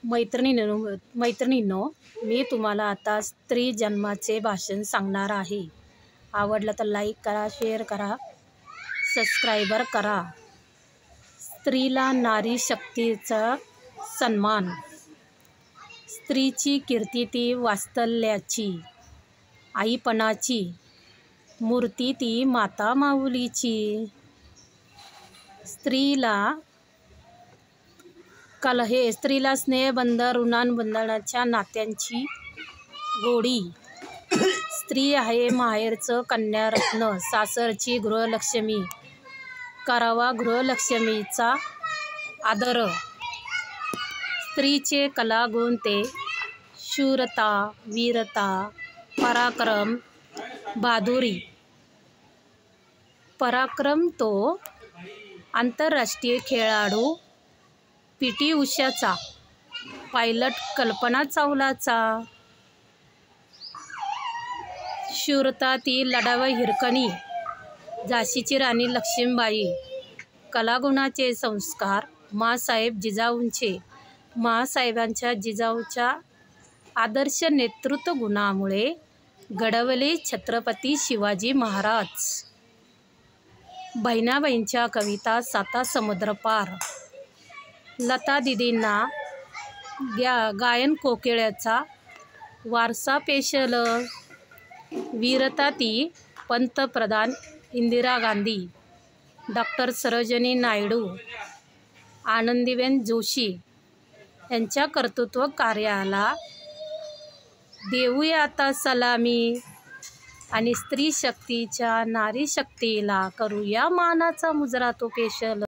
मैत्रिणींनो, मी तुम्हाला आता स्त्री जन्माचे भाषण सांगणार आहे. आवडलं तर लाईक करा, शेअर करा, सबस्क्रायबर करा. स्त्रीला नारी शक्तीचा सन्मान. स्त्रीची कीर्ती ती वात्सल्याची, आईपणाची मूर्ती ती माता माऊलीची. स्त्रीला स्नेहबंध ऋणानुबंधाच्या नात्यांची गोडी. स्त्री आहे माहेरचं कन्यारत्न, सासरची गृहलक्ष्मी. करावा गृहलक्ष्मीचा आदर. स्त्रीचे कलागुण ते शूरता, वीरता, पराक्रम, बहादुरी. पराक्रम तो आंतरराष्ट्रीय खेळाडू पी.टी. उषाचा, पायलट कल्पना चावलाचा. शूरता ती लढाऊ हिरकणी, झाशीची राणी लक्ष्मीबाई. कलागुणाचे संस्कार माँसाहेब जिजाऊंचे. माँसाहेबांच्या जिजाऊच्या आदर्श नेतृत्व गुणामुळे घडवले छत्रपती शिवाजी महाराज. बहिणाबाईंच्या कविता साता समुद्र पार. लता दीदींना गायन कोकिळेचा वारसा पेशल. वीरता ती पंतप्रधान इंदिरा गांधी, डॉक्टर सरोजिनी नायडू, आनंदीबेन जोशी यांच्या कर्तृत्व कार्याला देऊया आता सलामी. आणि स्त्री शक्तीच्या नारी शक्तीला करूया मानाचा मुजरा तो पेशल.